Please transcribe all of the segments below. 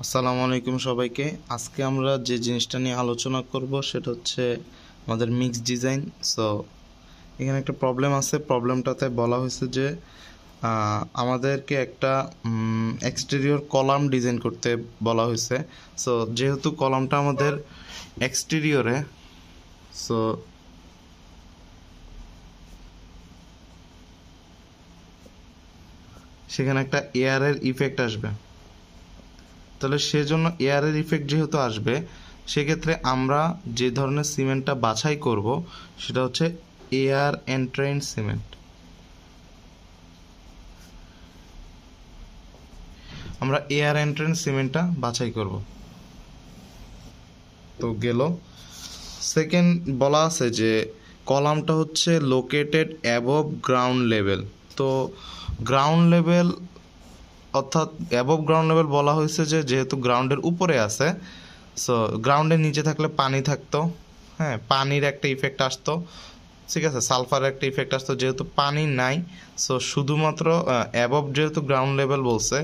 আসসালামু আলাইকুম সবাইকে। আজকে আমরা যে জিনিসটা নিয়ে আলোচনা করব সেটা হচ্ছে আমাদের মিক্স ডিজাইন। সো এখানে একটা প্রবলেম আছে। প্রবলেমটাতে বলা হয়েছে যে আমাদেরকে একটা এক্সটেরিয়র কলাম ডিজাইন করতে বলা হয়েছে। সো যেহেতু কলামটা আমাদের এক্সটেরিয়রে, সো সেখানে একটা এয়ারের ইফেক্ট আসবে। তাহলে সেজন্য এয়ারের ইফেক্ট যেহেতু আসবে, সেক্ষেত্রে আমরা যে ধরনের সিমেন্টটা বাছাই করব সেটা হচ্ছে এয়ার এন্ট্রেন্স সিমেন্ট। আমরা এয়ার এন্ট্রেন্স সিমেন্টটা বাছাই করব। তো গেল সেকেন্ড বলা আছে যে কলামটা হচ্ছে লোকেটেড অ্যাবভ গ্রাউন্ড লেভেল। তো গ্রাউন্ড লেভেল অর্থাৎ অ্যাবভ গ্রাউন্ড লেভেল বলা হয়েছে যে যেহেতু গ্রাউন্ডের উপরে আছে, সো গ্রাউন্ডের নিচে থাকলে পানি থাকতো, হ্যাঁ, পানির একটা ইফেক্ট আসতো, ঠিক আছে, সালফারের একটা ইফেক্ট আসতো। যেহেতু পানি নাই, সো শুধুমাত্র অ্যাবভ, যেহেতু গ্রাউন্ড লেভেল বলছে,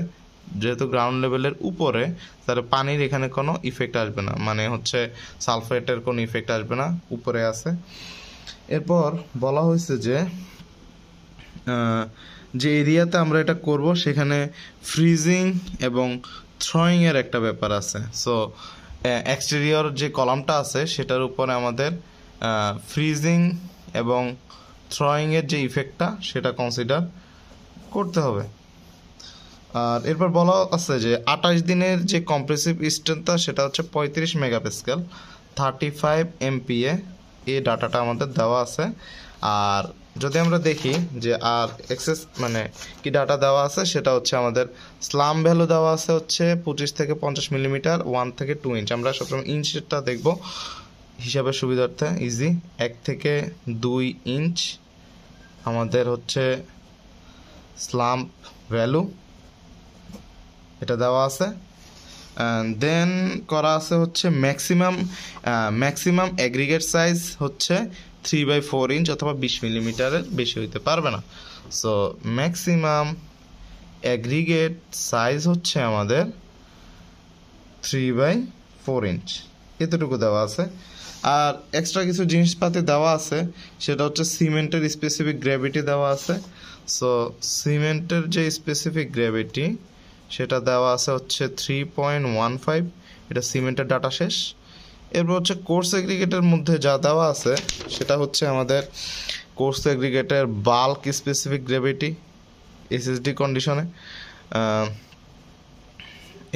যেহেতু গ্রাউন্ড লেভেলের উপরে, তাহলে পানির এখানে কোনো ইফেক্ট আসবে না, মানে হচ্ছে সালফেটের কোনো ইফেক্ট আসবে না, উপরে আছে। এরপর বলা হয়েছে যে যে এরিয়াতে আমরা এটা করব সেখানে ফ্রিজিং এবং থ্রোয়িংয়ের একটা ব্যাপার আছে। সো এক্সটেরিয়র যে কলামটা আছে সেটার উপরে আমাদের ফ্রিজিং এবং থ্রোয়িংয়ের যে ইফেক্টটা সেটা কনসিডার করতে হবে। আর এরপর বলা আছে যে 28 দিনের যে কম্প্রেসিভ স্ট্রেংথটা সেটা হচ্ছে 35 মেগাপ্যাসকেল, 35 MPa। এই ডাটাটা আমাদের দেওয়া আছে। আর যদি আমরা দেখি যে আর এক্সেস মানে কি ডাটা দেওয়া আছে, সেটা হচ্ছে আমাদের স্লাম ভ্যালু দেওয়া আছে হচ্ছে 25 থেকে 50 মিলিমিটার, 1 থেকে 2 ইঞ্চ। আমরা সবসময় ইঞ্চটা দেখব হিসাবের সুবিধার্থে, ইজি। 1 থেকে 2 ইঞ্চ আমাদের হচ্ছে স্লাম ভ্যালু, এটা দেওয়া আছে। দেন করা আছে হচ্ছে ম্যাক্সিমাম অ্যাগ্রিগেট সাইজ হচ্ছে 3/4 ইঞ্চ অথবা 20 মিলিমিটারের বেশি হইতে পারবে না। সো ম্যাক্সিমাম অ্যাগ্রিগেট সাইজ হচ্ছে আমাদের 3/4 ইঞ্চ, এতটুকু দেওয়া আছে। আর এক্সট্রা কিছু জিনিসপাতি দেওয়া আছে, সেটা হচ্ছে সিমেন্টের স্পেসিফিক গ্র্যাভিটি দেওয়া আছে। সো সিমেন্টের যে স্পেসিফিক গ্র্যাভিটি সেটা দেওয়া আছে হচ্ছে 3.15। এটা সিমেন্টের ডাটা শেষ। এরপর হচ্ছে কোর্স এগ্রিগেটের মধ্যে যা দেওয়া আছে সেটা হচ্ছে আমাদের কোর্স এগ্রিগেটের বাল্ক স্পেসিফিক গ্র্যাভিটি এসএসডি কন্ডিশনে।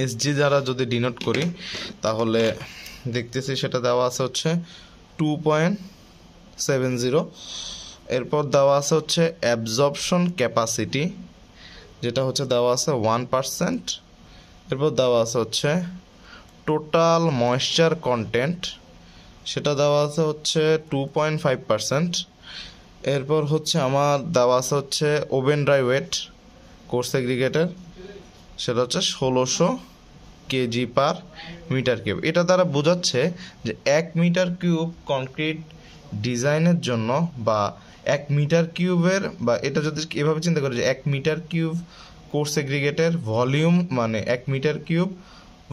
এসজি দ্বারা যদি ডিনোট করি তাহলে দেখতেছি সেটা দেওয়া আছে হচ্ছে 2.70। এরপর দেওয়া আছে হচ্ছে অ্যাবজর্পশন ক্যাপাসিটি, যেটা হচ্ছে দেওয়া আছে 1%। এরপর দেওয়া আছে হচ্ছে টোটাল ময়েশ্চার কন্টেন্ট, সেটা দেওয়া আছে হচ্ছে 2.5%। এরপর হচ্ছে আমার দেওয়া আছে হচ্ছে ওভেন ড্রাই ওয়েট কোর্স এগ্রিগেটের, সেটা হচ্ছে 1600 কেজি পার মিটার কিউব। এটা দ্বারা বোঝাচ্ছে যে 1 মিটার কিউব কনক্রিট ডিজাইনের জন্য, বা 1 মিটার কিউবের, বা এটা যদি এভাবে চিন্তা করি যে 1 মিটার কিউব কোর্স এগ্রিগেটের ভলিউম, মানে 1 মিটার কিউব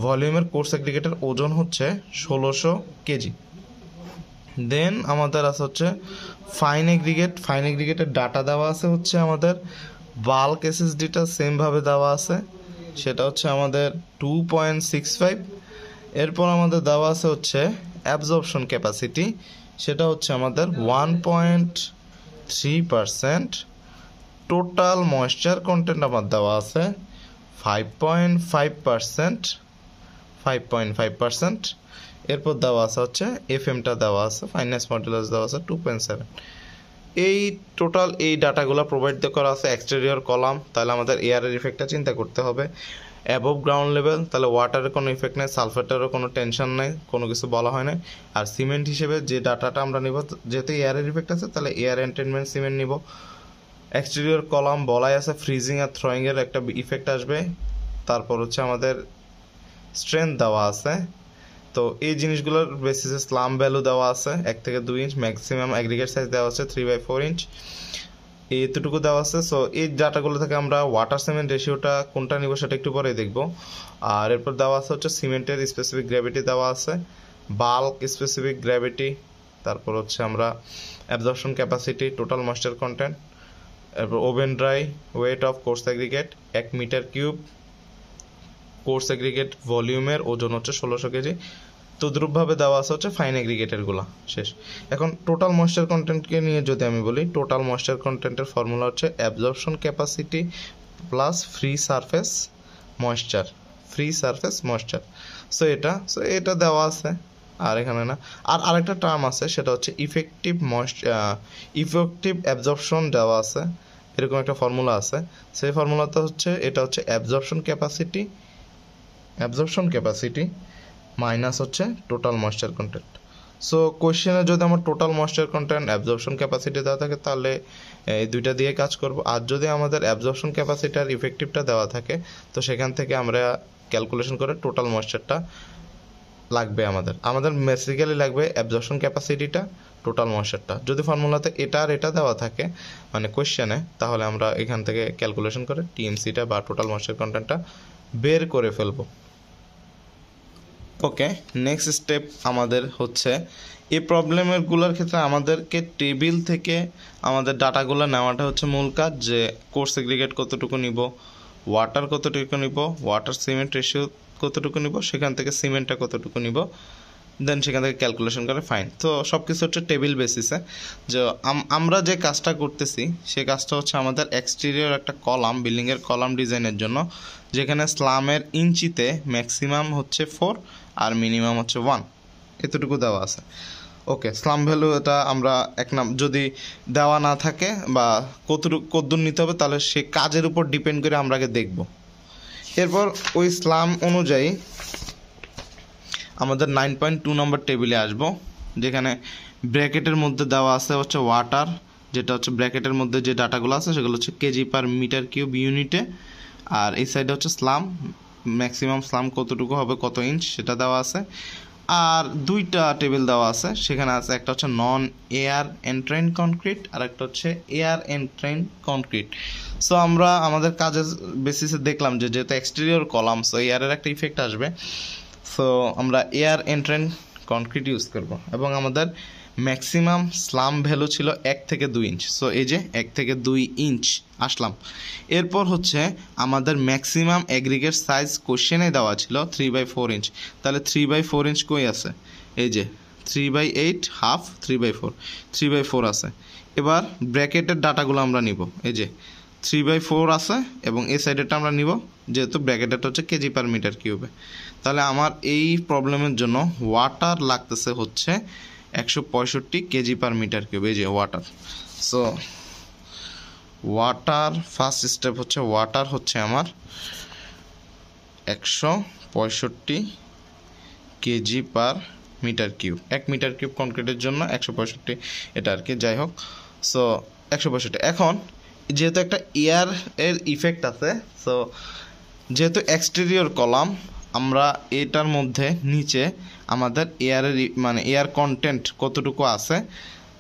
ভলিউমের কোর্স এগ্রিগেটের ওজন হচ্ছে 1600 কেজি। দেন আমাদের আছে হচ্ছে ফাইন এগ্রিগেটের ডাটা দেওয়া আছে হচ্ছে আমাদের বাল্ক এসএসডিটা সেমভাবে দেওয়া আছে, সেটা হচ্ছে আমাদের 2.65। এরপর আমাদের দেওয়া আছে হচ্ছে অ্যাবজর্পশন ক্যাপাসিটি, সেটা হচ্ছে আমাদের 1.3%। টোটাল ময়েশ্চার কন্টেন্ট আমার দেওয়া আছে 5.5%। এরপর দেওয়া আছে হচ্ছে এফএমটা দেওয়া আছে, ফাইনেস মডুলাস দেওয়া আছে 2.7। এই টোটাল এই ডাটাগুলো প্রোভাইড করা আছে এক্সটেরিয়র কলাম। তাহলে আমাদের এয়ারের ইফেক্টটা চিন্তা করতে হবে। অ্যাবভ গ্রাউন্ড লেভেল, তাহলে ওয়াটারের কোনো ইফেক্ট নেই, সালফেটেরও কোনো টেনশন নেই, কোনো কিছু বলা হয় না। আর সিমেন্ট হিসেবে যে ডাটাটা আমরা নিব, যেহেতু এয়ারের ইফেক্ট আছে তাহলে এয়ার এন্টেনমেন্ট সিমেন্ট নিব। এক্সটেরিয়র কলাম বলাই আছে ফ্রিজিং আর থ্রোয়িংয়ের একটা ইফেক্ট আসবে। তারপর হচ্ছে আমাদের স্ট্রেংথ দেওয়া আছে। তো এই জিনিসগুলোর বেসিসে স্লাম ভ্যালু দেওয়া আছে 1 থেকে 2 ইঞ্চ। ম্যাক্সিমাম অ্যাগ্রিগেট সাইজ দেওয়া আছে 3/4 ইঞ্চ। এতটুকু দেওয়া আছে। সো এই ডাটাগুলো থেকে আমরা ওয়াটার সিমেন্ট রেশিওটা কোনটা নিব সেটা একটু পরে দেখব। আর এরপর দেওয়া আছে হচ্ছে সিমেন্টের স্পেসিফিক গ্র্যাভিটি দেওয়া আছে, বাল্ক স্পেসিফিক গ্র্যাভিটি, তারপর হচ্ছে আমরা absorption capacity, total moisture content, এরপর oven dry weight of coarse aggregate 1 metre cube, coarse aggregate ভলিউমের ওজন হচ্ছে 1600 কেজি। তদ্রূপভাবে দেওয়া আছে হচ্ছে ফাইন অ্যাগ্রিগেটেরগুলো শেষ। এখন টোটাল ময়েশ্চার কন্টেন্টকে নিয়ে যদি আমি বলি, টোটাল ময়েশ্চার কন্টেন্টের ফর্মুলা হচ্ছে absorption capacity plus free surface moisture, free surface moisture. So এটা দেওয়া আছে। আর এখানে না, আর আরেকটা টার্ম আছে সেটা হচ্ছে ইফেক্টিভ অ্যাবজর্পশন দেওয়া আছে, এরকম একটা ফর্মুলা আছে। সেই ফর্মুলাটা হচ্ছে এটা হচ্ছে অ্যাবজর্পশন ক্যাপাসিটি মাইনাস হচ্ছে টোটাল ময়েশ্চার কন্টেন্ট। সো কোয়েশ্চেনে যদি আমার total moisture content absorption capacity দেওয়া থাকে তাহলে এই দুইটা দিয়ে কাজ করব। আর যদি আমাদের অ্যাবজর্পশন ক্যাপাসিটি আর ইফেক্টিভটা দেওয়া থাকে তো সেখান থেকে আমরা ক্যালকুলেশন করে টোটাল ময়েশ্চারটা লাগবে। আমাদের বেসিক্যালি লাগবে অ্যাবজর্পশন ক্যাপাসিটিটা, টোটাল ময়েশ্চারটা। যদি ফর্মুলাতে এটা আর এটা দেওয়া থাকে মানে কোয়েশ্চেনে, তাহলে আমরা এখান থেকে ক্যালকুলেশন করে টিএমসিটা বা টোটাল ময়েশ্চার কন্টেন্টটা বের করে ফেলবো। ওকে, নেক্সট স্টেপ আমাদের হচ্ছে এই প্রবলেমেরগুলোর ক্ষেত্রে আমাদেরকে টেবিল থেকে আমাদের ডাটাগুলো নেওয়াটা হচ্ছে মূল কাজ। যে কোর্স এগ্রিগেট কতটুকু নিব, ওয়াটার কতটুকু নিব, ওয়াটার সিমেন্ট রেশিও কতটুকু নিব, সেখান থেকে সিমেন্টটা কতটুকু নিব, দেন সেখান থেকে ক্যালকুলেশন করে ফাইন। তো সব কিছু হচ্ছে টেবিল বেসিসে। যে আমরা যে কাজটা করতেছি সেই কাজটা হচ্ছে আমাদের এক্সটেরিয়র একটা কলাম, বিল্ডিংয়ের কলাম ডিজাইনের জন্য, যেখানে স্লামের ইঞ্চিতে ম্যাক্সিমাম হচ্ছে 4 আর মিনিমাম হচ্ছে 1, এতটুকু দেওয়া আছে। ওকে, স্লাম ভ্যালু এটা আমরা যদি দেওয়া না থাকে বা কতদূর নিতে হবে তাহলে সে কাজের উপর ডিপেন্ড করে আমরা আগে দেখব। এরপর ওই স্লাম অনুযায়ী আমাদের 9.2 নম্বর টেবিলে আসব, যেখানে ব্র্যাকেটের মধ্যে দেওয়া আছে হচ্ছে ওয়াটার, যেটা হচ্ছে ব্র্যাকেটের মধ্যে যে ডাটাগুলো আছে সেগুলো হচ্ছে কেজি পার মিটার কিউব ইউনিটে। আর এই সাইডে হচ্ছে স্লাম, ম্যাক্সিমাম স্লাম কতটুকু হবে, কত ইঞ্চ সেটা দেওয়া আছে। আর দুইটা টেবিল দেওয়া আছে, সেখানে আছে একটা হচ্ছে নন এয়ার এন্ট্রেন কনক্রিট আর একটা হচ্ছে এয়ার এন্ট্রেন কনক্রিট। সো আমরা আমাদের কাজের বেসিসে দেখলাম যে যেহেতু এক্সটেরিয়র কলাম, সো এয়ারের একটা ইফেক্ট আসবে। সো আমরা এয়ার এন্ট্রেন কনক্রিট ইউজ করব এবং আমাদের ম্যাক্সিমাম স্লাম ভ্যালু ছিল 1 থেকে 2 ইঞ্চ। সো এই যে 1 থেকে 2 ইঞ্চ আসলাম। এরপর হচ্ছে আমাদের ম্যাক্সিমাম অ্যাগ্রিগেট সাইজ কোশ্চেনে দেওয়া ছিল 3/4 ইঞ্চ। তাহলে 3/4 ইঞ্চ কই আছে? এই যে 3/8 হাফ 3/4, 3/4 আছে। এবার ব্র্যাকেটের ডাটাগুলো আমরা নিব, এই যে 3/4 আছে এবং এই সাইডেরটা আমরা নিব, যেহেতু ব্র্যাকেটেরটা হচ্ছে কেজি পার মিটার কিউবে। তাহলে আমার এই প্রবলেমের জন্য ওয়াটার লাগতেছে হচ্ছে 165 কেজি পার মিটার কিউব। এই যে water. So water first step হচ্ছে ওয়াটার হচ্ছে আমার 165 KG per metre cube. 1 metre cube কনক্রিটের জন্য 165, এটা আর কি, যাই হোক। সো 165। এখন যেহেতু একটা এয়ার এর ইফেক্ট আছে, সো যেহেতু এক্সটেরিয়র কলাম, আমরা এটার মধ্যে নিচে আমাদের এয়ারের মানে এয়ার কন্টেন্ট কতটুকু আছে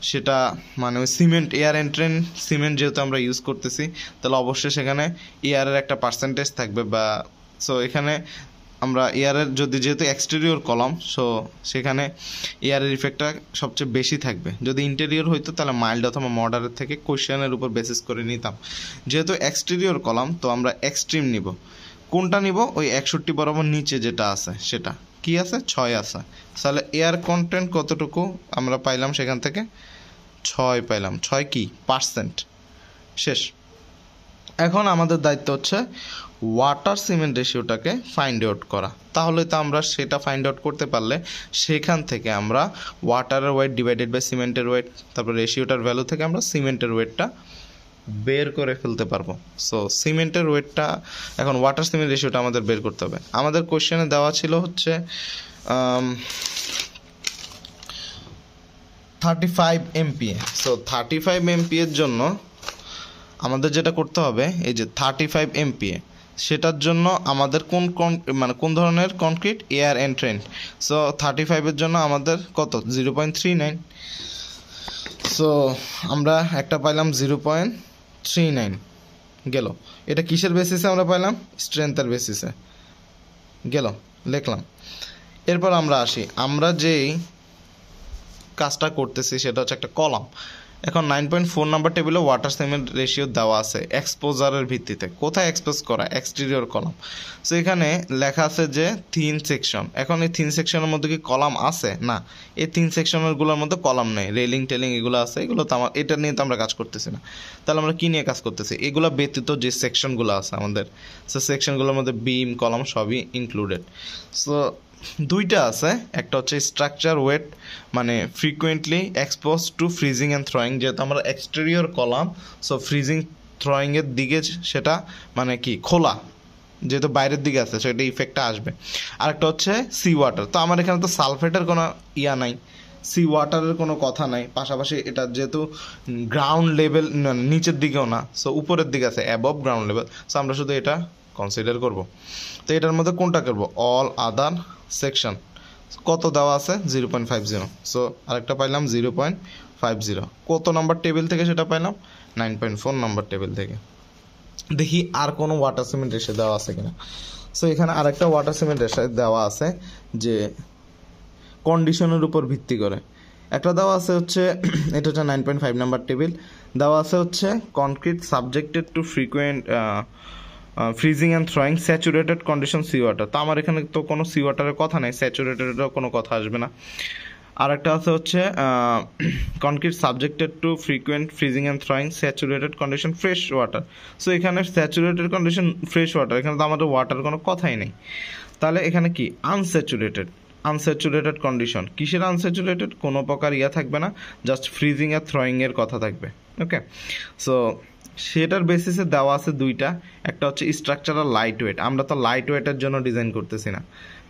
সেটা মানে ওই সিমেন্ট, এয়ার এন্ট্রেন সিমেন্ট যেহেতু আমরা ইউজ করতেছি, তাহলে অবশ্যই সেখানে এয়ারের একটা পার্সেন্টেজ থাকবে। বা সো এখানে আমরা এয়ারের যেহেতু এক্সটেরিয়র কলাম, সো সেখানে এয়ারের ইফেক্টটা সবচেয়ে বেশি থাকবে। যদি ইন্টেরিয়র হইতো তাহলে মাইল্ড অথবা মডারেট থেকে কোশ্চেনের উপর বেসিস করে নিতাম। যেহেতু এক্সটেরিয়র কলাম, তো আমরা এক্সট্রিম নিব। কোনটা নিব? ওই 61 বরাবর নিচে যেটা আছে সেটা কি আছে, 6 আছে। তাহলে এয়ার কন্টেন্ট কতটুকু আমরা পাইলাম সেখান থেকে 6 পাইলাম। 6 কি পার্সেন্ট, শেষ। এখন আমাদের দায়িত্ব হচ্ছে ওয়াটার সিমেন্ট রেশিওটাকে ফাইন্ড আউট করা। তাহলে তো আমরা সেটা ফাইন্ড আউট করতে পারলে সেখান থেকে আমরা ওয়াটারের ওয়েট ডিভাইডেড বাই সিমেন্টের ওয়েট, তারপর রেশিওটার ভ্যালু থেকে আমরা সিমেন্টের ওয়েটটা বের করে ফেলতে পারবো। সো সিমেন্টের ওয়েটটা, এখন ওয়াটার সিমেন্ট রেশিওটা আমাদের বের করতে হবে। আমাদের কোশ্চেনে দেওয়া ছিল হচ্ছে 35 MPa। সো 35 MPa এর জন্য আমাদের যেটা করতে হবে, এই যে 35 MPa, সেটার জন্য আমাদের কোন ধরনের কনক্রিট, এয়ার এন্ট্রেন। সো 35 এর জন্য আমাদের কত, 0.39। সো আমরা একটা পাইলাম 0.39। 0.39 গেল। এটা কিসের বেসিসে আমরা পাইলাম? স্ট্রেংথের বেসিসে গেল, লিখলাম। এরপর আমরা আসি, আমরা যেই কাজটা করতেছি সেটা হচ্ছে একটা কলাম। এখন 9.4 নাম্বার টেবিলে ওয়াটার সিমেন্ট রেশিও দেওয়া আছে এক্সপোজারের ভিত্তিতে। কোথায় এক্সপোজ করা? Exterior column. সো এখানে লেখা আছে যে থিন সেকশন। এখন এই থিন সেকশনের মধ্যে কি কলাম আছে? না, এই থিন সেকশনগুলোর মধ্যে কলাম নেই, রেলিং টেলিং এগুলো আছে, এগুলো তো আমার এটা নিয়ে তো আমরা কাজ করতেছি না। তাহলে আমরা কী নিয়ে কাজ করতেছি? এগুলো ব্যতীত যে সেকশনগুলো আছে আমাদের, সো সেকশনগুলোর মধ্যে বিম কলাম সবই ইনক্লুডেড। সো দুইটা আছে, একটা হচ্ছে স্ট্রাকচার ওয়েট মানে frequently expose to freezing and throwing, যেহেতু আমরা এক্সটেরিয়র কলাম, সো ফ্রিজিং থ্রোয়িংয়ের দিকে সেটা মানে কি খোলা, যেহেতু বাইরের দিকে আছে সেটা ইফেক্টটা আসবে। আরেকটা হচ্ছে সি ওয়াটার। তো আমার এখানে তো সালফেটের কোনো ইয়া নাই, সি ওয়াটারের কোনো কথা নাই। পাশাপাশি এটা যেহেতু গ্রাউন্ড লেভেল নিচের দিকেও না, সো উপরের দিকে আছে, অ্যাবভ গ্রাউন্ড লেভেল, সো আমরা শুধু এটা কনসিডার করব। তো এটার মধ্যে কোনটা করব? All other section. কত দেওয়া আছে? 0.50। সো আরেকটা পাইলাম 0.50। কত নাম্বার টেবিল থেকে সেটা পাইলাম? 9.4 নাম্বার টেবিল থেকে। দেখি আর কোনো ওয়াটার সিমেন্ট রেশে দেওয়া আছে কিনা। সো এখানে আরেকটা ওয়াটার সিমেন্ট রেশে দেওয়া আছে যে কন্ডিশনের উপর ভিত্তি করে। একটা দেওয়া আছে হচ্ছে এটা হচ্ছে 9.5 নাম্বার টেবিল, দেওয়া আছে হচ্ছে concrete subjected to frequent freezing and throwing saturated condition sea water. তো আমার এখানে তো কোনো সি ওয়াটারের কথা নেই, স্যাচুরেটেডেরও কোনো কথা আসবে না। আর একটা আছে হচ্ছে concrete subjected to frequent freezing and throwing saturated condition fresh water. So এখানে স্যাচুরেটেড কন্ডিশন ফ্রেশ ওয়াটার, এখানে তো আমাদের ওয়াটার কোনো কথাই নেই। তাহলে এখানে কি আনস্যাচুরেটেড, আনস্যাচুরেটেড কন্ডিশন। কিসের আনস্যাচুরেটেড? কোনো প্রকার ইয়া থাকবে না, জাস্ট ফ্রিজিং আর থ্রোয়িংয়ের কথা থাকবে। ওকে, সো সেটার বেসিসে দেওয়া আছে দুইটা, একটা হচ্ছে স্ট্রাকচারাল লাইট ওয়েট। আমরা তো লাইট ওয়েটের জন্য ডিজাইন করতেছি না,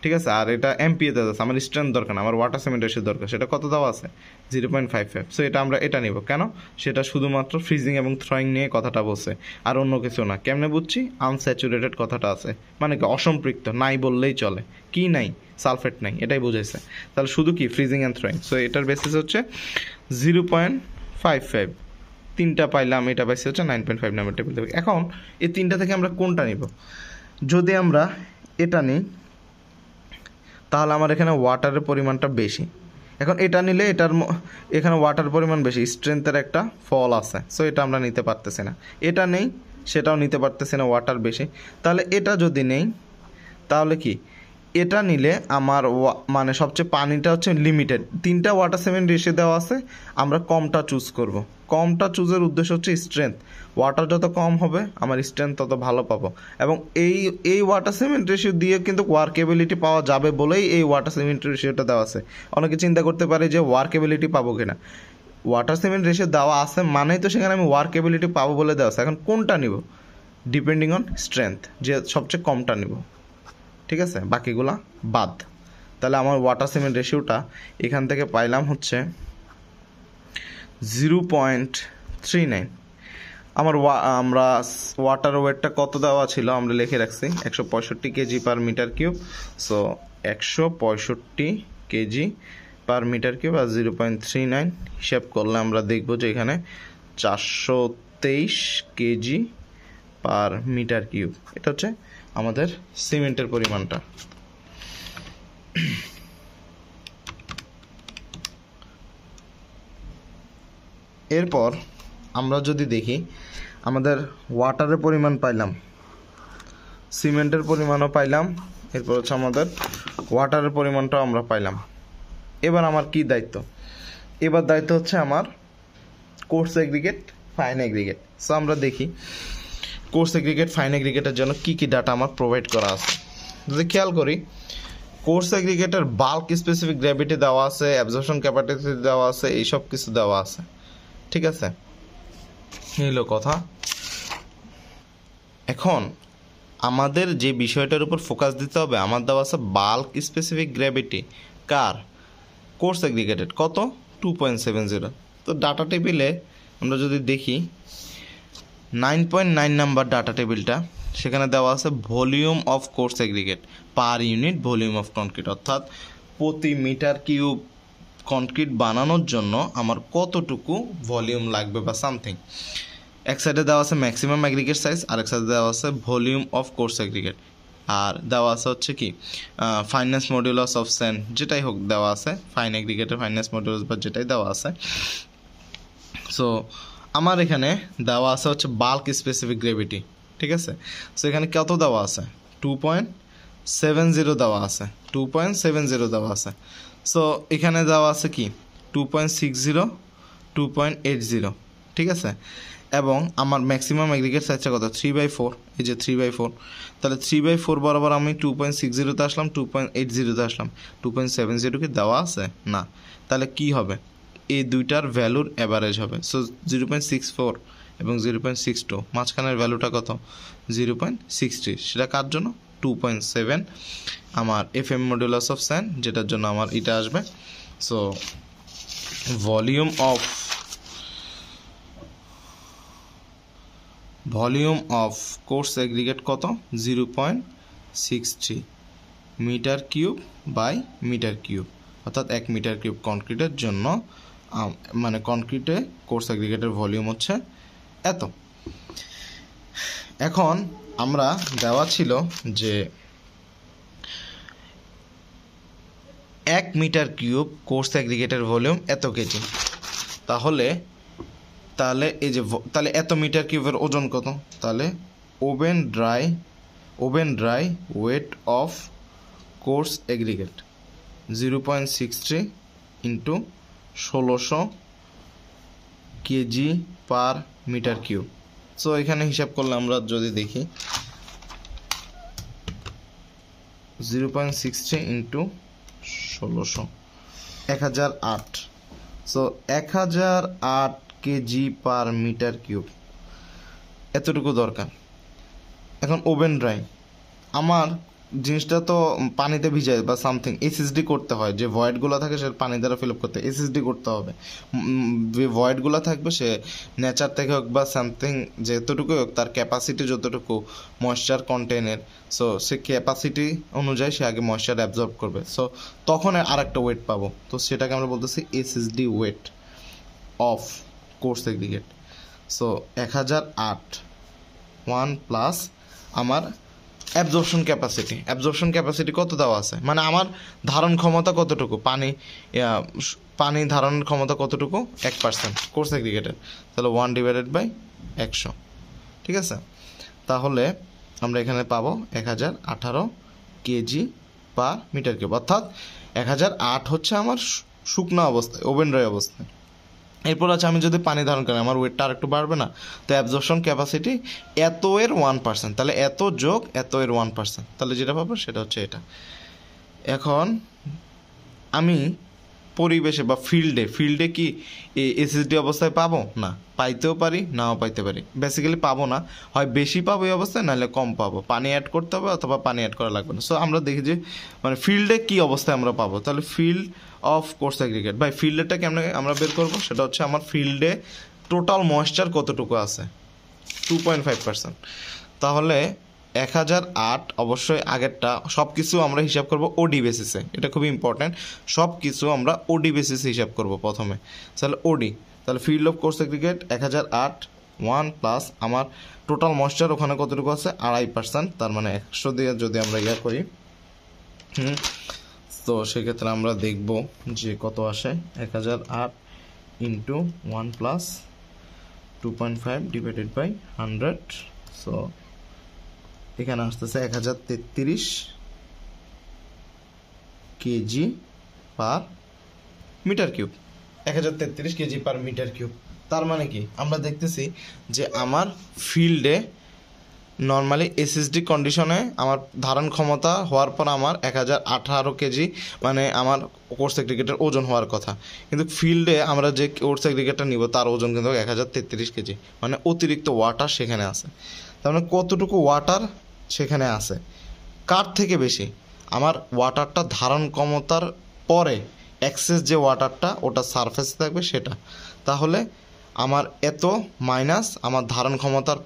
ঠিক আছে। আর এটা এমপিএ দেওয়া আছে, আমার স্ট্রেংথ দরকার না, আমার ওয়াটার সিমেন্ট রেশিও দরকার। সেটা কত দেওয়া আছে? 0.55। সো এটা আমরা এটা নিব কেন? সেটা শুধুমাত্র ফ্রিজিং এবং থ্রোয়িং নিয়ে কথাটা বলছে, আর অন্য কিছু না। কেমনে বুঝছি? আনস্যাচুরেটেড কথাটা আছে, মানে কি অসম্পৃক্ত, নাই বললেই চলে। কি নাই? সালফেট নাই, এটাই বুঝাইছে। তাহলে শুধু কি ফ্রিজিং অ্যান্ড থ্রোয়িং। সো এটার বেসিস হচ্ছে 0.55। তিনটা পাইলাম, এটা পাইছি হচ্ছে 9.5 নাম্বার টেবিল থেকে। এখন এই তিনটা থেকে আমরা কোনটা নিব? যদি আমরা এটা নিই তাহলে আমার এখানে ওয়াটারের পরিমাণটা বেশি। এখন এটা নিলে এখানে ওয়াটার পরিমাণ বেশি, স্ট্রেংথের একটা ফল আছে, সো এটা আমরা নিতে পারতেছি না। এটা নেই, সেটাও নিতে পারতেছি না, ওয়াটার বেশি। তাহলে এটা যদি নেই তাহলে কি এটা নিলে আমার মানে সবচেয়ে পানিটা হচ্ছে লিমিটেড। তিনটা ওয়াটার সিমেন্ট রেশিও দেওয়া আছে, আমরা কমটা চুজ করব। কমটা চুজের উদ্দেশ্য হচ্ছে স্ট্রেংথ। ওয়াটার যত কম হবে আমার স্ট্রেংথ তত ভালো পাবো। এবং এই ওয়াটার সিমেন্ট রেশিও দিয়ে কিন্তু ওয়ার্কেবিলিটি পাওয়া যাবে বলেই এই ওয়াটার সিমেন্ট রেশিওটা দেওয়া আছে। অনেকে চিন্তা করতে পারে যে ওয়ার্কেবিলিটি পাবো কিনা। ওয়াটার সিমেন্ট রেশিও দেওয়া আছে মানেই তো সেখানে আমি ওয়ার্কেবিলিটি পাবো বলে দেওয়া আছে। এখন কোনটা নিব? ডিপেন্ডিং অন স্ট্রেংথ, যে সবচেয়ে কমটা নিব, ঠিক আছে, বাকিগুলা বাদ। তাহলে আমার ওয়াটার সিমেন্ট রেশিওটা এখান থেকে পাইলাম হচ্ছে 0.39। আমরা ওয়াটার ওয়েটটা কত দেওয়া ছিল আমরা লিখে রাখছি 165 KG per metre cube. So 165 KG per metre cube আর 0.39 হিসাব করলে আমরা দেখব যে এখানে 423 কেজি পার মিটার কিউব। এটা হচ্ছে আমাদের সিমেন্টের পরিমাণটা। এরপর আমরা যদি দেখি আমাদের ওয়াটারের পরিমাণ পাইলাম, সিমেন্টের পরিমাণও পাইলাম, এরপর হচ্ছে আমাদের ওয়াটারের পরিমাণটাও আমরা পাইলাম। এবার আমার কি দায়িত্ব? এবার দায়িত্ব হচ্ছে আমার course aggregate, fine aggregate. So আমরা দেখি কোর্স এগ্রিগেট, ফাইন এগ্রিগেটের জন্য কি কি ডাটা আমার প্রোভাইড করা আছে। যদি খেয়াল করি, কোর্স এগ্রিগেটের বাল্ক স্পেসিফিক গ্র্যাভিটি দেওয়া আছে, অ্যাবজর্পশন ক্যাপাসিটি দেওয়া আছে, এইসব কিছু দেওয়া আছে, ঠিক আছে, এই হলো কথা। এখন আমাদের যে বিষয়টার উপর ফোকাস দিতে হবে, আমার দেওয়া আছে বাল্ক স্পেসিফিক গ্র্যাভিটি কার? কোর্স এগ্রিগেটেড কত? 2.70। তো ডাটা টেবিলে আমরা যদি দেখি 9.9 নাম্বার ডাটা টেবিলটা, সেখানে দেওয়া আছে volume of coarse aggregate per unit volume of concrete, অর্থাৎ প্রতি মিটার কিউব কনক্রিট বানানোর জন্য আমার কতটুকু ভলিউম লাগবে বা সামথিং। এক সাইডে দেওয়া আছে ম্যাক্সিমাম অ্যাগ্রিগেট সাইজ, আর এক সাইডে দেওয়া আছে ভলিউম অফ কোর্স অ্যাগ্রিগেট, আর দেওয়া আছে হচ্ছে কি ফাইনেন্স মডিউলাস অফ স্যান্ড, যেটাই হোক দেওয়া আছে, ফাইন অ্যাগ্রিগেটের ফাইনেন্স মডিউলাস বা যেটাই দেওয়া আছে। সো আমার এখানে দেওয়া আছে হচ্ছে বাল্ক স্পেসিফিক গ্রেভিটি, ঠিক আছে। সো এখানে কত দেওয়া আছে 2.70 দেওয়া আছে, 2.70 দেওয়া আছে। সো এখানে দেওয়া আছে কি 2.60, 2.80, ঠিক আছে। এবং আমার ম্যাক্সিমাম অ্যাগ্রিগেট সাইজটা কত 3/4, এই যে 3/4, তাহলে 3/4 বরাবর আমি 2.60-তে আসলাম, 2.80-তে আসলাম, 2.70 কি দেওয়া আছে না, তাহলে কি হবে এই দুইটার ভ্যালুর অ্যাভারেজ হবে। সো 0.64 এবং 0.62 মাঝখানের ভ্যালুটা কত 0.60, সেটা কার জন্য 2.7 আমার FM মডুলাস অফ স্যান্ড, যেটার জন্য আমার এটা আসবে। So volume of coarse aggregate কত 0.63 metre cube by metre cube, অর্থাৎ 1 মিটার কিউব কনক্রিটের জন্য মানে কনক্রিটে কোর্স এগ্রিগেটের ভলিউম হচ্ছে এত। এখন আমরা দেওয়া ছিল যে 1 মিটার কিউব কোর্স এগ্রিগেটের ভলিউম এত কেজি, তাহলে এই যে তাহলে এত মিটার কিউবের ওজন কত, তাহলে oven dry weight of coarse aggregate 0.63 into 1600 KG per metre cube. So এখানে হিসাব করলে আমরা যদি দেখি 0.63 into 1600 1008, so 1008 KG per metre cube, এতটুকু দরকার। এখন ওভেন ড্রাই আমার জিনিসটা তো পানিতে ভিজায় বা সামথিং এসএসডি করতে হয়, যে ভয়েডগুলো থাকে সে পানি দ্বারা ফিল আপ করতে এসএসডি করতে হবে, যে ভয়েডগুলো থাকবে সে নেচার থেকে হোক বা সামথিং যতটুকু হোক তার ক্যাপাসিটি যতটুকু ময়েশ্চার কন্টেনের, সো সে ক্যাপাসিটি অনুযায়ী সে আগে ময়েশ্চার অ্যাবজর্ব করবে, সো তখন আর একটা ওয়েট পাবো, তো সেটাকে আমরা বলতেছি SSD weight of coarse aggregate. So 1008 1 plus আমার অ্যাবজর্পশন ক্যাপাসিটি কত দেওয়া আছে, মানে আমার ধারণ ক্ষমতা কতটুকু, পানি ধারণের ক্ষমতা কতটুকু 1% কোর্স এগ্রিগেটের, তাহলে 1/100, ঠিক আছে। তাহলে আমরা এখানে পাবো 1018 কেজি পার মিটার কিউব, অর্থাৎ 1008 হচ্ছে আমার শুকনো অবস্থায় ওভেন ড্রাই অবস্থায়। এরপর আছে আমি যদি পানি ধারণ করি আমার ওয়েটটা আর একটু বাড়বে না, তো অ্যাবজর্পশন ক্যাপাসিটি এত এর 1%, তাহলে এত যোগ এত এর 1%, তাহলে যেটা পাবো সেটা হচ্ছে এটা। এখন আমি পরিবেশে বা ফিল্ডে কি এসএসডি অবস্থায় পাবো না, পাইতেও পারি নাও পাইতে পারি, বেসিক্যালি পাবো না, হয় বেশি পাবো এই অবস্থায় নাহলে কম পাবো, পানি অ্যাড করতে হবে অথবা পানি অ্যাড করা লাগবে না। সো আমরা দেখি যে মানে ফিল্ডে কি অবস্থায় আমরা পাবো, তাহলে field of coarse aggregate by ফিল্ডেরটা কেমন আমরা বের করবো, সেটা হচ্ছে আমার ফিল্ডে টোটাল ময়েশ্চার কতটুকু আছে 2.5%, তাহলে 1008 অবশ্যই আগেরটা সব কিছু আমরা হিসাব করব ওডি বেসিসে, এটা খুবই ইম্পর্ট্যান্ট, সব কিছু আমরা ওডি বেসিসে হিসাব করব প্রথমে, তাহলে ওডি, তাহলে field of coarse aggregate 1008 1 plus আমার টোটাল ময়েশ্চার ওখানে কতটুকু আছে 2.5%, তার মানে 100 দিয়ে যদি আমরা ইয়া করি তো সেক্ষেত্রে আমরা দেখব যে কত আসে 1008 into 1 plus 2.5 divided by 100, so এখানে আসতেছে 1033 KG per metre cube, 1033 KG per metre cube. তার মানে কি আমরা দেখতেছি যে আমার ফিল্ডে নর্মালি এসএসডি কন্ডিশনে আমার ধারণ ক্ষমতা হওয়ার পর আমার 1018 কেজি মানে আমার কোর্স এগ্রিগেটের ওজন হওয়ার কথা, কিন্তু ফিল্ডে আমরা যে কোর্স এগ্রিগেটটা নিব তার ওজন কিন্তু 1033 কেজি, মানে অতিরিক্ত ওয়াটার সেখানে আছে। তার মানে কতটুকু ওয়াটার সেখানে আছে, কার থেকে বেশি, আমার ওয়াটারটা ধারণ ক্ষমতার পরে এক্সেস যে ওয়াটারটা ওটা সারফেসে থাকবে সেটা, তাহলে আমার এত মাইনাস আমার ধারণ ক্ষমতার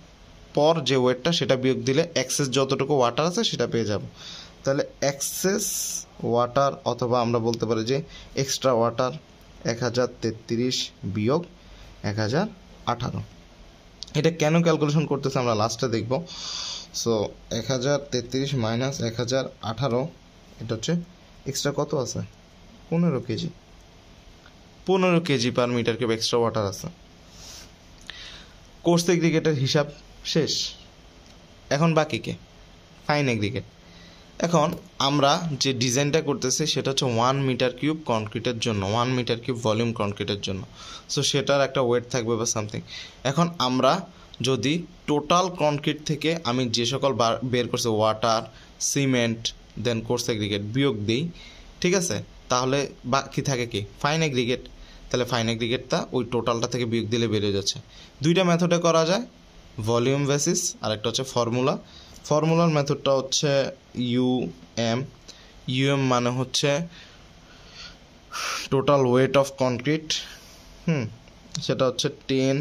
পর যে ওয়েটটা সেটা বিয়োগ দিলে এক্সেস যতটুকু ওয়াটার আছে সেটা পেয়ে যাব। তাহলে এক্সেস ওয়াটার অথবা আমরা বলতে পারি যে এক্সট্রা ওয়াটার 1033 বিয়োগ 1018, এটা কেন ক্যালকুলেশন করতেছে আমরা লাস্টে দেখব। সো 1033 মাইনাস 1018, এটা হচ্ছে এক্সট্রা কত আছে, 15 KG, 15 KG per metre cube extra water আছে। কোর্স এগ্রিগেটের হিসাব শেষ, এখন বাকি কে, ফাইন এগ্রিগেট। এখন আমরা যে ডিজাইনটা করতেছি সেটা হচ্ছে 1 মিটার কিউব কনক্রিটের জন্য, 1 মিটার কিউব ভলিউম কনক্রিটের জন্য। সো সেটার একটা ওয়েট থাকবে বা সামথিং। এখন আমরা যদি টোটাল কনক্রিট থেকে আমি যে সকল বের করছি ওয়াটার, সিমেন্ট, দেন কোর্স এগ্রিগেট বিয়োগ দিই, ঠিক আছে, তাহলে বাকি থাকে কি, ফাইন এগ্রিগেট। তাহলে ফাইন এগ্রিগেটটা ওই টোটালটা থেকে বিয়োগ দিলে বেরিয়ে যাচ্ছে। দুইটা মেথডে করা যায়, ভলিউম বেসিস আর একটা হচ্ছে ফর্মুলা। ফর্মুলার মেথডটা হচ্ছে ইউএম মানে হচ্ছে টোটাল ওয়েট অফ কনক্রিট, সেটা হচ্ছে 10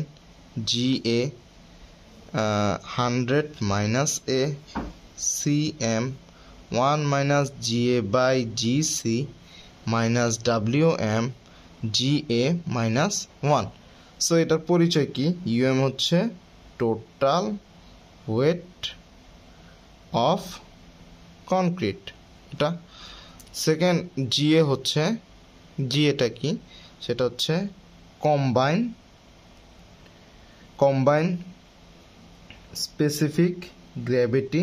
GA 100 minus A CM 1 minus GA by GC minus WM GA minus 1। So এটার পরিচয় কি, ইউএম হচ্ছে টোটাল ওয়েট অফ কনক্রিট, এটা। সেকেন্ড জিএ হচ্ছে, জিএটা কি, সেটা হচ্ছে combine specific gravity.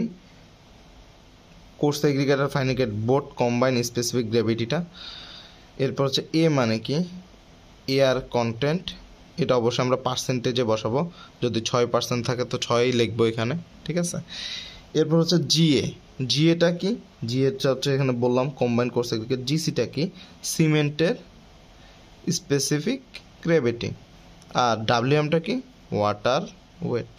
Coarse aggregate আর fine aggregate both combine specific গ্র্যাভিটিটা। এরপর হচ্ছে এ মানে কি, এয়ার কন্টেন্ট, এটা অবশ্যই আমরা পার্সেন্টেজে বসাবো, যদি 6% থাকে তো 6ই লিখবো এখানে, ঠিক আছে। এরপর হচ্ছে জিএটা কি, জিএটা হচ্ছে এখানে বললাম কম্বাইন কোর্স এগ্রিগেট। জিসিটা কি, সিমেন্টের স্পেসিফিক গ্র্যাভিটি। আর ডাব্লিউএমটা কি, ওয়াটার ওয়েট।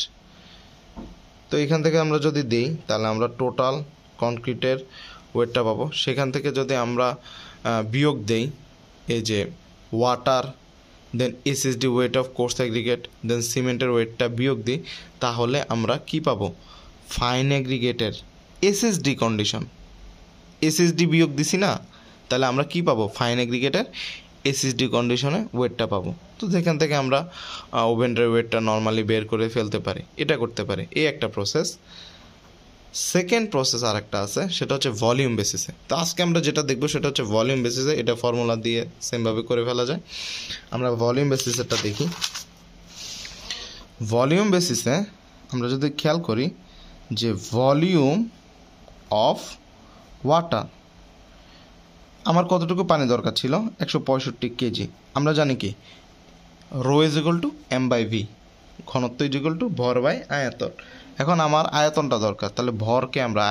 তো এখান থেকে আমরা যদি দিই তাহলে আমরা টোটাল কনক্রিটের ওয়েটটা পাবো। সেখান থেকে যদি আমরা বিয়োগ দেই এই যে water, then SSD weight of coarse aggregate, then সিমেন্টের ওয়েটটা বিয়োগ দিই, তাহলে আমরা কি পাবো, ফাইন এগ্রিগেটের এসএসডি কন্ডিশন। এসএসডি বিয়োগ দিছি না, তাহলে আমরা কি পাবো, ফাইন এগ্রিগেটের এসএসডি কন্ডিশনে ওয়েটটা পাবো। তো যেখান থেকে আমরা ওভেন্ডারের ওয়েটটা নর্মালি বের করে ফেলতে পারি, এটা করতে পারি, এই একটা প্রসেস। সেকেন্ড প্রসেস আর একটা আছে, সেটা হচ্ছে ভলিউম বেসিসে। তো আজকে আমরা যেটা দেখবো সেটা হচ্ছে ভলিউম বেসিসে, এটা ফর্মুলা দিয়ে সেমভাবে করে ফেলা যায়। আমরা ভলিউম বেসিসেরটা দেখি। ভলিউম বেসিসে আমরা যদি খেয়াল করি যে ভলিউম অফ ওয়াটার, আমার কতটুকু পানি দরকার ছিল, 165 কেজি। আমরা জানি কি, rho is equal to M by V, ঘনত্ব ইজ ইকুয়াল টু ভর বাই আয়তন। এখন আমার আয়তনটা দরকার, তাহলে ভরকে আমরা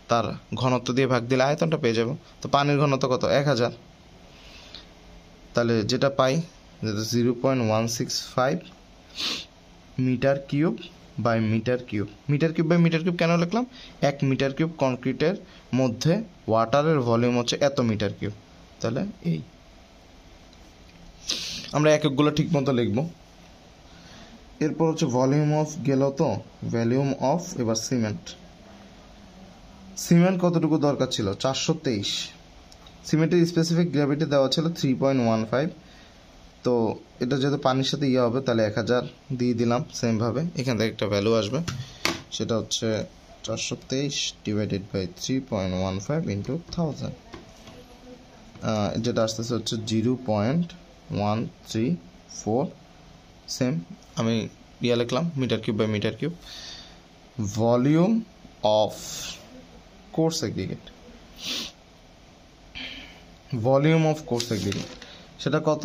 তার ঘনত্ব দিয়ে ভাগ দিলে আয়তনটা পেয়ে যাব। তো পানির ঘনত্ব কত, 1000, তাহলে যেটা পাই 0.165 metre cube by metre cube. Metre cube by metre cube কেন লিখলাম, 1 মিটার কিউব কনক্রিটের মধ্যে ওয়াটারের ভলিউম হচ্ছে এত মিটার কিউব, তাহলে এই আমরা এককগুলো ঠিক মতো লিখব। এরপর হচ্ছে ভলিউম অফ গেল, তো ভলিউম অফ এবার সিমেন্ট কতটুকু দরকার ছিল, 423। সিমেন্টের স্পেসিফিক গ্র্যাভিটি দেওয়া ছিল 3.15। তো এটা যেহেতু পানির সাথে ইয়ে হবে, তাহলে 1000 দিয়ে দিলাম। সেমভাবে এখান থেকে একটা ভ্যালু আসবে, সেটা হচ্ছে 423 ডিভাইডেড বাই 3.15 ইন্টু 1000, যেটা আসতেছে হচ্ছে 0.134। সেম আমি ইয়ে লিখলাম, metre cube by metre cube. Volume of coarse aggregate, volume of coarse aggregate সেটা কত,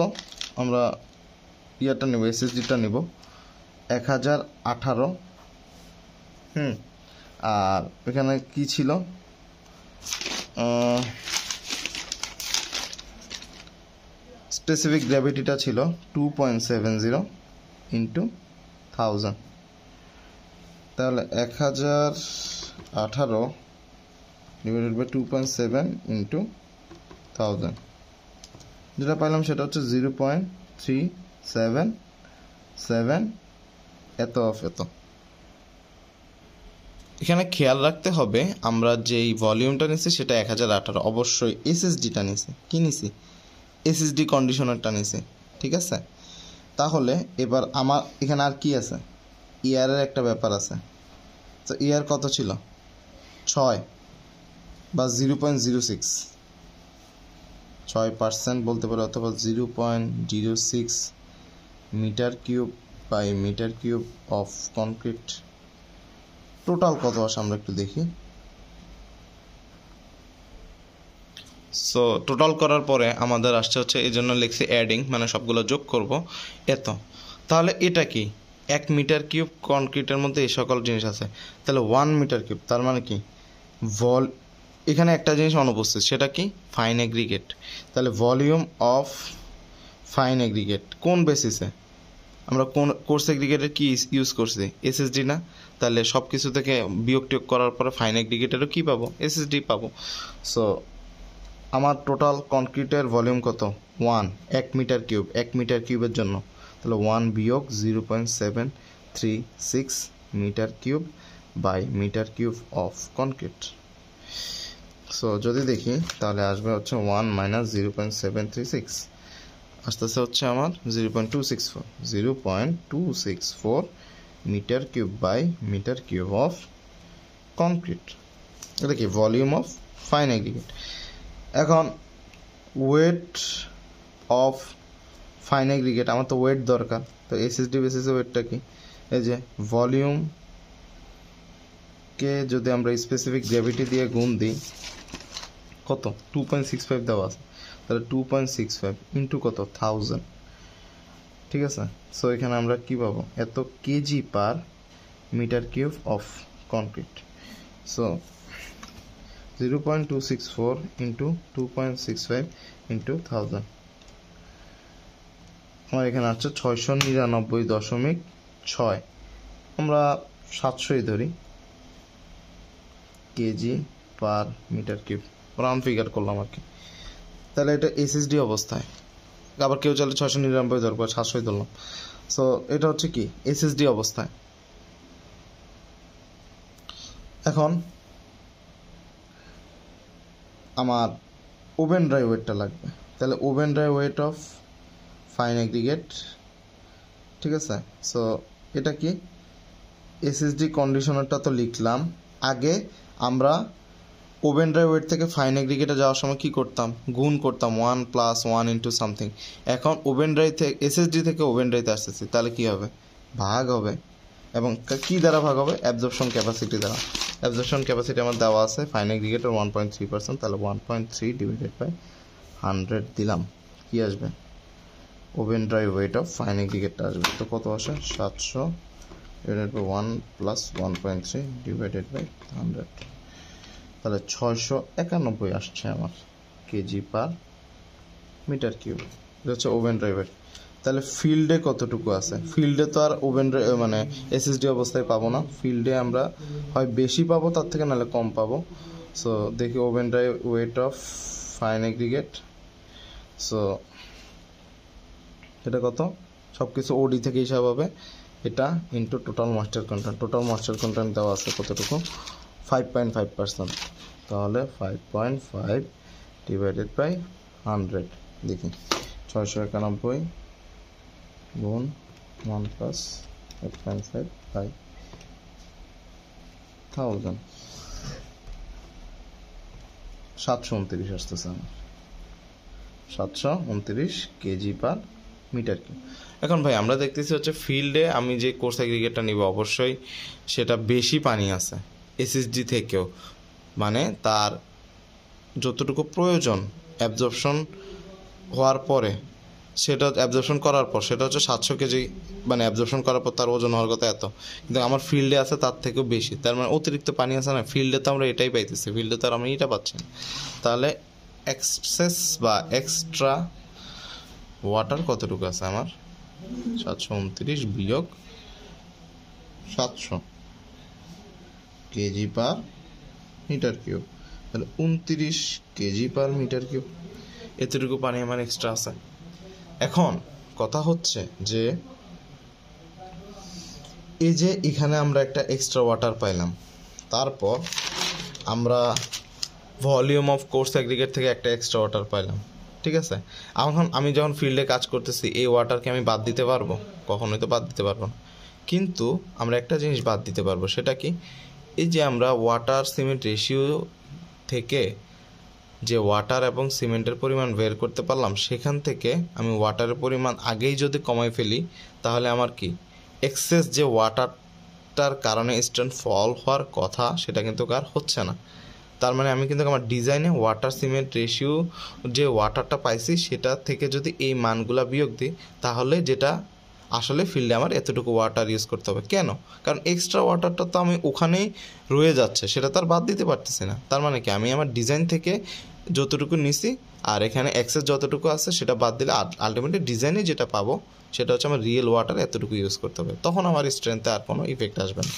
আমরা ইয়ারটা নেব, এসএসডিটা নেব 1018। আর এখানে কি ছিল, স্পেসিফিক গ্র্যাভিটিটা ছিল 2.70 ইন্টু 1000, তাহলে 1018 ডিভাইডেড বাই 2.7 ইন্টু 1000, যেটা পাইলাম সেটা হচ্ছে 0.377 এত অফ এত। এখানে খেয়াল রাখতে হবে আমরা যেই ভলিউমটা নিছি সেটা 1018, অবশ্যই এসএসডিটা নিছি, কি নিছি, এসএসডি কন্ডিশনারটা নিছি, ঠিক আছে। তাহলে এবার আমার এখানে আর কি আছে, এয়ারের একটা ব্যাপার আছে। তো এয়ার কত ছিল 6 বা 0.06 বলতে পারো, অথবা 0.06 metre cube by metre cube of concrete. Total কত আসে আমরা একটু দেখি। সো টোটাল করার পরে আমাদের আসছে হচ্ছে, এই জন্য লিখছি অ্যাডিং, মানে সবগুলো যোগ করব এত। তাহলে এটা কি 1 মিটার কিউব কনক্রিটের মধ্যে এই সকল জিনিস আছে, তাহলে 1 মিটার কিউব, তার মানে কি এখানে একটা জিনিস অনুপস্থিত, সেটা কি ফাইন এগ্রিগেট। তাহলে ভলিউম অফ ফাইন এগ্রিগেট কোন বেসিসে, আমরা কোন কোর্স এগ্রিগেটের কি ইউজ করছি, এসএসডি না? তাহলে সব কিছু থেকে বিয়োগ টিয়োগ করার পরে ফাইন এগ্রিগেটেরও কী পাবো, এসএসডি পাবো। সো আমার টোটাল কনক্রিটের ভলিউম কত 1 মিটার কিউব, 1 মিটার কিউবের জন্য, তাহলে 1 বিয়োগ 0.736 metre cube by metre cube of concrete. So যদি দেখি তাহলে আসবে হচ্ছে 1 মাইনাস 0.736, আস্তে আস্তে হচ্ছে আমার 0.264 metre cube by metre cube of concrete. এটা কি ভলিউম অফ ফাইন এগ্রিগেট। এখন ওয়েট অফ ফাইন এগ্রিগেট, আমার তো ওয়েট দরকার, তো এসএসডি বেসিসে ওয়েটটা কি, এই যে ভলিউমকে যদি আমরা স্পেসিফিক গ্র্যাভিটি দিয়ে গুণ দিই, কত 2.65 দেওয়া আছে, তাহলে 2.65 ইন্টু কত 1000, ঠিক আছে। সো এখানে আমরা কি পাবো, এত KG per metre cube of concrete. So 0.264 into 2.65 into 1000, আমার এখানে আসছে 699.6, আমরা 700ই ধরি KG per metre cube, round figure করলাম আর কি। তাহলে এটা এসএসডি অবস্থায়, আবার কেউ চাইলে 699 ধরবো, 700ই ধরলাম। সো এটা হচ্ছে কি এসএসডি অবস্থায়। এখন আমার ওভেন ড্রাই ওয়েটটা লাগবে, তাহলে oven dry weight of fine aggregate, ঠিক আছে। সো এটা কি এসএসডি কন্ডিশনারটা তো লিখলাম, আগে আমরা ওভেন ড্রাই ওয়েট থেকে ফাইন এগ্রিগেটে যাওয়ার সময় কি করতাম, গুণ করতাম 1 + 1 ইন্টু সামথিং। এখন ওভেন ড্রাই থেকে এসএসডি থেকে ওভেন ড্রাইতে আসতেছি, তাহলে কি হবে, ভাগ হবে, এবং কি দ্বারা ভাগ হবে, অ্যাবজর্পশন ক্যাপাসিটি দ্বারা। অ্যাবজর্পশন ক্যাপাসিটি আমার দেওয়া আছে ফাইন এগ্রিগেটের 1.3%, তাহলে 1.3 ডিভাইডেড বাই 100 দিলাম, কি আসবে, oven dry weight of fine এগ্রিগেটটা আসবে। তো কত আসে, 700 ডিভাইডেড বাই 1 + 1.3 ডিভাইডেড বাই 100, তাহলে 691 আসছে আমার কেজি পার মিটার কিউব। এটা হচ্ছে ওভেন ড্রাই ওয়েট। তাহলে ফিল্ডে কতটুকু আছে, ফিল্ডে তো আর ওভেন মানে এসএসডি অবস্থায় পাবো না, ফিল্ডে আমরা হয় বেশি পাবো তার থেকে, নাহলে কম পাবো। সো দেখি oven dry weight of fine aggregate, so এটা কত, সব কিছু ওডি থেকে হিসাব হবে, এটা into total moisture content. Total moisture content দেওয়া আছে কতটুকু, 5.5%, তাহলে 5.5 ডিভাইডেড বাই 100, দেখি 691 গুণ 1 + 5.5 বাই 1000, 729 আসতেছে আমার, 729 কেজি পার মিটার কিউব। এখন ভাই আমরা দেখতেছি হচ্ছে ফিল্ডে আমি যে কোর্স এগ্রিগেটটা নিব, অবশ্যই সেটা বেশি পানি আছে এসএসডি থেকেও, মানে তার যতটুকু প্রয়োজন অ্যাবজর্পশন হওয়ার পরে, সেটা অ্যাবজর্পশন করার পর সেটা হচ্ছে 700 কেজি, মানে অ্যাবজর্পশন করার পর তার ওজন হওয়ার কথা এত, কিন্তু আমার ফিল্ডে আছে তার থেকেও বেশি, তার মানে অতিরিক্ত পানি আছে না ফিল্ডে, তো আমরা এটাই পাইতেছি, ফিল্ডে তো আর আমি এটা পাচ্ছি না। তাহলে এক্সেস বা এক্সট্রা ওয়াটার কতটুকু আছে আমার, 729 বিয়োগ 700 কেজি পার মিটার কিউব, তাহলে 29 কেজি পার মিটার কিউব, এতটুকু পানি আমার এক্সট্রা আছে। এখন কথা হচ্ছে যে এই যে এখানে আমরা একটা এক্সট্রা ওয়াটার পাইলাম, তারপর আমরা ভলিউম অফ কোর্স এগ্রিগেট থেকে একটা এক্সট্রা ওয়াটার পাইলাম, ঠিক আছে। এখন আমি যখন ফিল্ডে কাজ করতেছি এই ওয়াটারকে আমি বাদ দিতে পারবো, কখনোই তো বাদ দিতে পারবো না। কিন্তু আমরা একটা জিনিস বাদ দিতে পারবো, সেটা কি, এই যে আমরা ওয়াটার সিমেন্ট রেশিও থেকে যে ওয়াটার এবং সিমেন্টের পরিমাণ বের করতে পারলাম, সেখান থেকে আমি ওয়াটারের পরিমাণ আগেই যদি কমাই ফেলি, তাহলে আমার কি এক্সেস যে ওয়াটারটার কারণে স্ট্রেন্থ ফল হওয়ার কথা সেটা কিন্তু আর হচ্ছে না। তার মানে আমি কিন্তু আমার ডিজাইনে ওয়াটার সিমেন্ট রেশিও যে ওয়াটারটা পাইছি সেটা থেকে যদি এই মানগুলা বিয়োগ দিই, তাহলে যেটা আসলে ফিল্ডে আমার এতটুকু ওয়াটার ইউজ করতে হবে। কেন? কারণ এক্সট্রা ওয়াটারটা তো আমি ওখানেই রয়ে যাচ্ছে, সেটা তো আর বাদ দিতে পারতেছি না। তার মানে কি, আমি আমার ডিজাইন থেকে যতটুকু নিছি আর এখানে এক্সেস যতটুকু আছে সেটা বাদ দিলে আলটিমেটলি ডিজাইনে যেটা পাবো সেটা হচ্ছে আমার রিয়েল ওয়াটার এতটুকু ইউজ করতে হবে, তখন আমার স্ট্রেংথে আর কোনো ইফেক্ট আসবে না।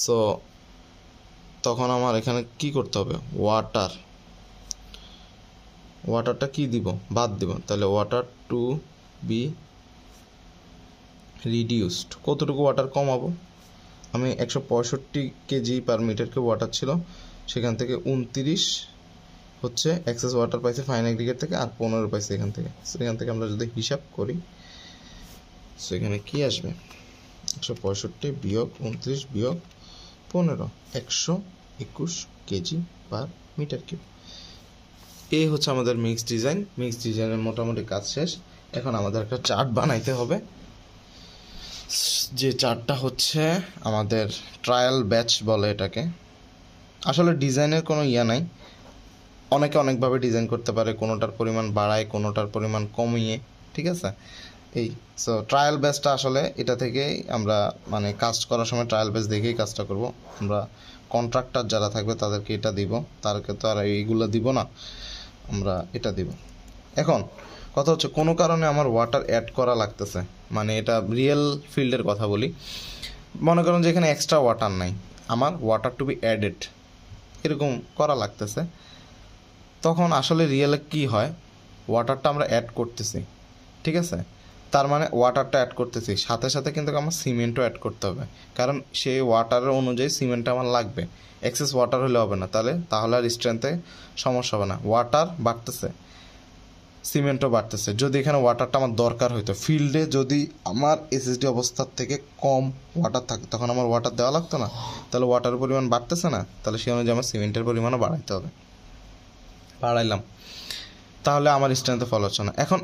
সো তখন আমার এখানে কি করতে হবে, ওয়াটারটা কি দিব, বাদ দিব। তাহলে ওয়াটার টু বি রিডিউসড, কতটুকু ওয়াটার কমাবো, আমি 165 KG per metre cube water ছিল, সেখান থেকে 29 হচ্ছে এক্সেস ওয়াটার পাইছে ফাইন এগ্রিগেট থেকে, আর 15 পাইছে এখান থেকে। সেখান থেকে আমরা যদি হিসাব করি, সেখানে কি আসবে, 165 বিয়োগ 29 বিয়োগ 15, 121 কেজি পার মিটার কিউব। এই হচ্ছে আমাদের মিক্স ডিজাইনের মোটামুটি কাজ শেষ। এখন আমাদের একটা চার্ট বানাইতে হবে, যে চার্টটা হচ্ছে আমাদের ট্রায়াল ব্যাচ বলে এটাকে। আসলে ডিজাইনের কোনো ইয়া নাই, অনেকে অনেকভাবে ডিজাইন করতে পারে, কোনোটার পরিমাণ বাড়ায় কোনোটার পরিমাণ কমিয়ে, ঠিক আছে। এই সো ট্রায়াল ব্যাচটা আসলে এটা থেকেই আমরা মানে কাজ করার সময় ট্রায়াল ব্যাচ দেখেই কাজটা করব। আমরা কন্ট্রাক্টর যারা থাকবে তাদেরকে এটা দিব, তাদেরকে তো আর এইগুলো দিব না, আমরা এটা দিব। এখন কথা হচ্ছে, কোনো কারণে আমার ওয়াটার অ্যাড করা লাগতেছে, মানে এটা রিয়েল ফিল্ডের কথা বলি। মনে করেন যে এখানে এক্সট্রা ওয়াটার নাই, আমার ওয়াটার টু বি অ্যাডেড এরকম করা লাগতেছে, তখন আসলে রিয়েলে কি হয়, ওয়াটারটা আমরা অ্যাড করতেছি, ঠিক আছে। তার মানে ওয়াটারটা অ্যাড করতেছি, সাথে সাথে কিন্তু আমার সিমেন্টও অ্যাড করতে হবে, কারণ সেই ওয়াটারের অনুযায়ী সিমেন্টটা আমার লাগবে। এক্সেস ওয়াটার হলে হবে না, তাহলে আর স্ট্রেংথে সমস্যা হবে না। ওয়াটার বাড়তেছে, সিমেন্টও বাড়তেছে। যদি এখানে ওয়াটারটা আমার দরকার হইতো, ফিল্ডে যদি আমার এসএসডি অবস্থার থেকে কম ওয়াটার থাকে, তখন আমার ওয়াটার দেওয়া লাগতো না, তাহলে ওয়াটারের পরিমাণ বাড়তেছে না, তাহলে সেই অনুযায়ী আমার সিমেন্টের পরিমাণও বাড়াইতে হবে। বাড়াইলাম, তাহলে আমার স্ট্রেংথে ফল হচ্ছে না। এখন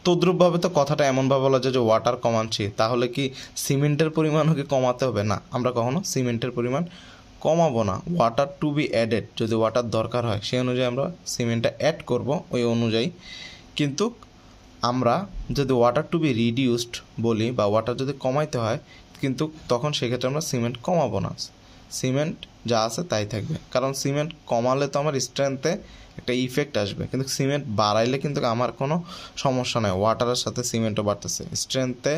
তদ্রূপভাবে তো কথাটা এমনভাবে বলা যায় যে ওয়াটার কমাচ্ছি, তাহলে কি সিমেন্টের পরিমাণও কি কমাতে হবে? না, আমরা কখনো সিমেন্টের পরিমাণ কমাবো না। ওয়াটার টু বি অ্যাডেড, যদি ওয়াটার দরকার হয় সেই অনুযায়ী আমরা সিমেন্টটা অ্যাড করব ওই অনুযায়ী। কিন্তু আমরা যদি ওয়াটার টু বি রিডিউসড বলি বা ওয়াটার যদি কমাইতে হয়, কিন্তু তখন সেক্ষেত্রে আমরা সিমেন্ট কমাবো না, সিমেন্ট যা আছে তাই থাকবে। কারণ সিমেন্ট কমালে তো আমার স্ট্রেংথে একটা ইফেক্ট আসবে, কিন্তু সিমেন্ট বাড়াইলে কিন্তু আমার কোনো সমস্যা নেই, ওয়াটারের সাথে সিমেন্টও বাড়তেছে, স্ট্রেংথে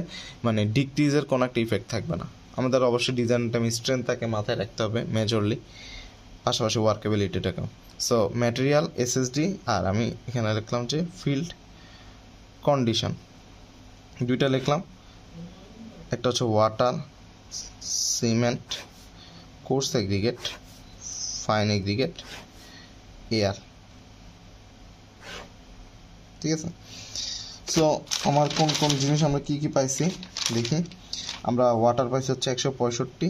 মানে ডিক্রিজের কোনো একটা ইফেক্ট থাকবে না। আমাদের অবশ্যই ডিজাইনটা স্ট্রেংথটাকে মাথায় রাখতে হবে মেজরলি, পাশাপাশি ওয়ার্কেবিলিটিটাকেও। সো ম্যাটেরিয়াল এসএসডি, আর আমি এখানে লিখলাম যে ফিল্ড কন্ডিশন, দুইটা লিখলাম, একটা হচ্ছে water cement course aggregate fine aggregate air, ঠিক আছে। সো আমার কোন কোন জিনিস আমরা কি কি পাইছি দেখি। আমরা ওয়াটার পাইছি হচ্ছে 165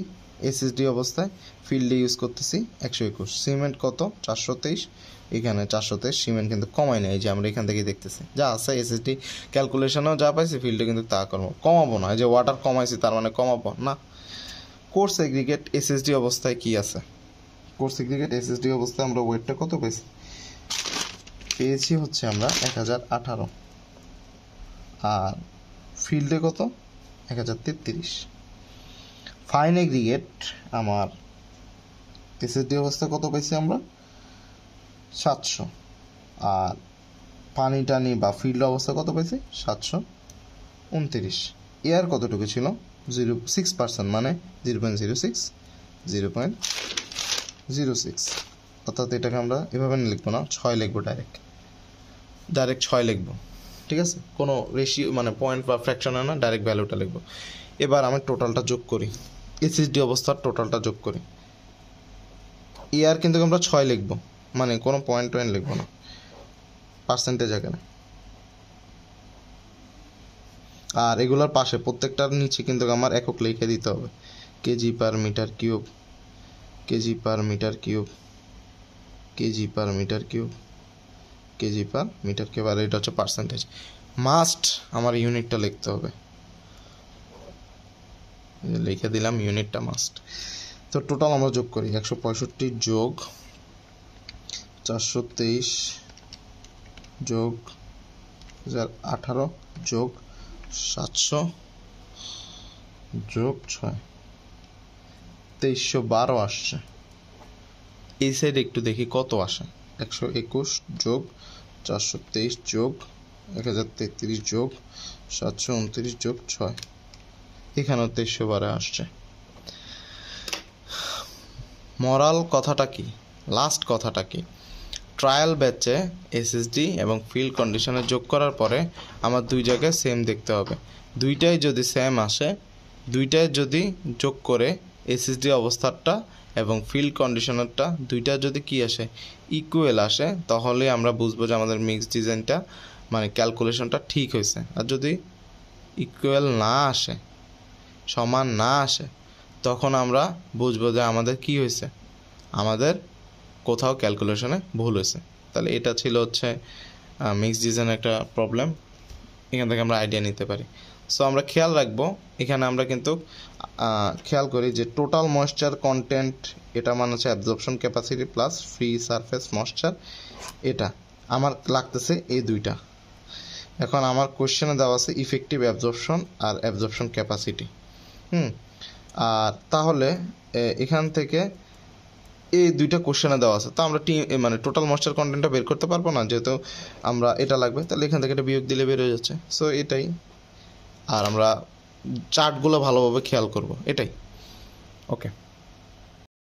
এসএসডি অবস্থায়, ফিল্ডে ইউজ করতেছি 121, সিমেন্ট কত 423, এখানে 423, সিমেন্ট কিন্তু কমাই নাই, এই যে আমরা এখান থেকেই দেখতেছি যা আছে এসএসডি ক্যালকুলেশনেও যা পাইছি ফিল্ডে কিন্তু তা করবো, কমাবো না। এই যে ওয়াটার কমাইছি তার মানে কমাবো না। কোর্স এগ্রিগেট এসএসডি অবস্থায় কি আছে, কোর্স এগ্রিগেট এসএসডি অবস্থায় আমরা ওয়েটটা কত পেয়েছি হচ্ছে আমরা 1018, আর ফিল্ডে কত 1033। ফাইন এগ্রিগেট আমার এসএসডি অবস্থা কত পাইছি আমরা 700, আর পানি টানি বা ফিল্ড অবস্থা কত পাইছি 729। এয়ার কতটুকু ছিল 0.6%, মানে 0.06, অর্থাৎ এটাকে আমরা এভাবে লিখবো না, 6 লিখবো, ডাইরেক্ট 6 লিখবো, ঠিক আছে। কোনো রেশিও মানে পয়েন্ট বা ফ্র্যাকশনে না, ডাইরেক্ট ভ্যালুটা লিখবো। এবার আমি টোটালটা যোগ করি, এসএসডি অবস্থার টোটালটা যোগ করি। এয়ার কিন্তু আমরা 6 লিখবো, মানে কোনো পয়েন্ট লিখবো না, পার্সেন্টেজ আকারে। আর এগুলোর পাশে প্রত্যেকটার নিচে কিন্তু আমার একক লিখে দিতে হবে, KG per metre cube, KG per metre cube, KG per metre cube, KG per metre cube. আর এটা হচ্ছে পার্সেন্টেজ। মাস্ট আমার ইউনিটটা লিখতে হবে, লিখে দিলাম ইউনিটটা মাস্ট। তো টোটাল আমরা যোগ করি, 165 যোগ 423 যোগ 1018 যোগ 700 যোগ 6, 2312 আসছে। এই সাইডে একটু দেখি কত আসে, 121 যোগ 423 যোগ 1033 যোগ 729 যোগ 6, এখানেও 2312 আসছে। মরাল কথাটা কি, লাস্ট কথাটা কি, ট্রায়াল ব্যাচে এসএসডি এবং ফিল্ড কন্ডিশনে যোগ করার পরে আমার দুই জায়গায় সেম দেখতে হবে। দুইটাই যদি সেম আসে, দুইটাই যদি যোগ করে এসএসডি অবস্থাটা এবং ফিল্ড কন্ডিশনারটা দুইটা যদি কি আসে, ইকুয়াল আসে, তাহলে আমরা বুঝবো যে আমাদের মিক্স ডিজাইনটা মানে ক্যালকুলেশনটা ঠিক হয়েছে। আর যদি ইকুয়াল না আসে, সমান না আসে, তখন আমরা বুঝবো যে আমাদের কি হয়েছে, আমাদের কোথাও ক্যালকুলেশনে ভুল হয়েছে। তাহলে এটা ছিল হচ্ছে মিক্স ডিজাইনের একটা প্রবলেম, এখান থেকে আমরা আইডিয়া নিতে পারি। সো আমরা খেয়াল রাখবো, এখানে আমরা কিন্তু খেয়াল করি যে টোটাল ময়েশ্চার কন্টেন্ট, এটা মানে হচ্ছে absorption capacity plus free surface moisture, এটা আমার লাগতেছে এই দুইটা। এখন আমার কোশ্চেনে দেওয়া আছে ইফেক্টিভ অ্যাবজর্পশন আর অ্যাবজর্পশন ক্যাপাসিটি। আর তাহলে এখান থেকে এই দুইটা কোশ্চেনে দেওয়া আছে, তো আমরা মানে টোটাল ময়েশ্চার কন্টেন্টটা বের করতে পারবো না, যেহেতু আমরা এটা লাগবে, তাহলে এখান থেকে এটা বিয়োগ দিলে বের হয়ে যাচ্ছে। সো এটাই, আর আমরা চার্টগুলো ভালোভাবে খেয়াল করব, এটাই। ওকে।